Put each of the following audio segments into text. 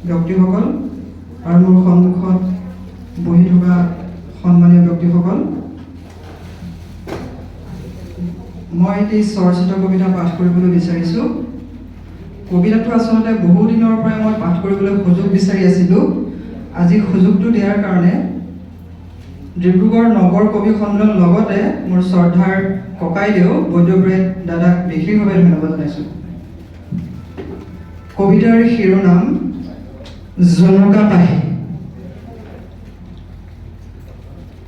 ব্যক্তিসকল আৰু মোৰ সন্মুখত বহি থকা সন্মানীয় ব্যক্তিসকল, মই এটি চৰ্চিত কবিতা পাঠ কৰিবলৈ বিচাৰিছোঁ। কবিতাটো আচলতে বহু দিনৰ পৰাই মই পাঠ কৰিবলৈ সুযোগ বিচাৰি আছিলোঁ। আজি সুযোগটো দিয়াৰ কাৰণে ডিব্ৰুগড় নগৰ কবি সন্মিলনৰ লগতে মোৰ শ্ৰদ্ধাৰ ককাইদেউ বৈদ্যব্ৰেড দাদাক বিশেষভাৱে ধন্যবাদ জনাইছোঁ। কবিতাৰ শিৰোনাম জুনুকা পাহি।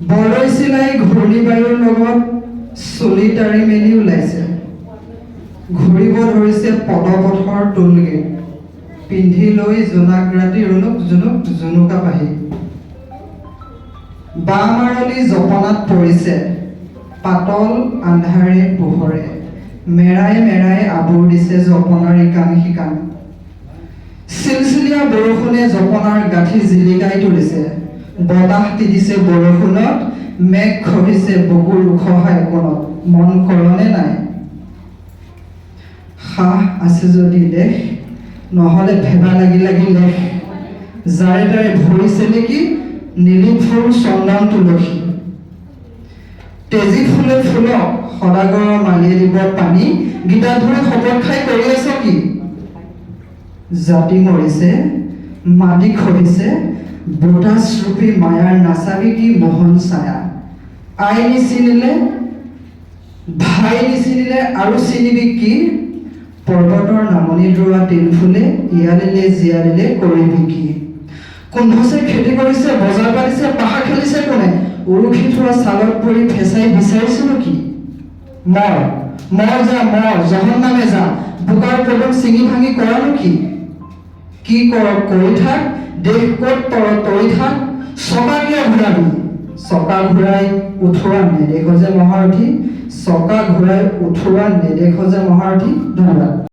বৰৈ চিলাই ঘূৰ্ণীবায়ুৰ লগত চলি তাৰি মেলি ওলাইছে, ঘূৰিব ধৰিছে পদপথৰ টোলগেট, পিন্ধি লৈ জোনাক ৰাতি ৰুণুক জুনুক জুনুকা পাহি। বাঁমাৰলি জপনাত পৰিছে, পাতল আন্ধাৰে পোহৰে, মেৰাই মেৰাই আবুৰ দিছে জপনাৰ ইকান সিকান। চিলচিলীয়া বৰষুণে জপনাৰ গাঁঠি জিলিকাই তুলিছে, বতাহ তিতিছে বৰষুণত, মেঘ খহিছে বুকুৰ উখহাই কোণত, মন কৰনে নাই? সাহ আছে যদি দেশ, নহ'লে ভেবা লাগি লাগি লেখ, যাৰে তাৰে ভৰিছে নেকি নীলি ফুল চন্দন তুলসী। তেজী ফুলে ফুলক সদাগৰৰ মালিয়ে দিব পানী, গীতা ধৰি শপত খাই কৰি আছ কি? জাতি মৰিছে, মাটি খহিছে, বতাসৰূপী মায়াৰ নাচাবি কি মোহন ছায়া। আই নিচিনিলে, ভাই নিচিনিলে আৰু চিনিবি কি? পৰ্বতৰ নামনিত ৰোৱা তিল ফুলে, ইয়ালিলে জীয়ালিলে কৰিবি কি? কুণ্ঠছে খেতি কৰিছে, বজাৰ পাতিছে, পাহা খেলিছে কোনে? উৰুখি থোৱা ছালত পৰি ফেঁচাই বিচাৰিছিলো কি? মৰ যা মৰ জহন্নামে যা, বোকাৰ পদক ছিঙি ভাঙি কৰানো কি? কি কৰ কৰি থাক, দেশ ক'ত তৰ তৰি থাক, চকা কিয় ঘূৰাবি? চকা ঘূৰাই উঠোৱা নেদেখ যে মহাৰথী, চকা ঘূৰাই উঠোৱা নেদেখ যে মহাৰথী। ধন্যবাদ।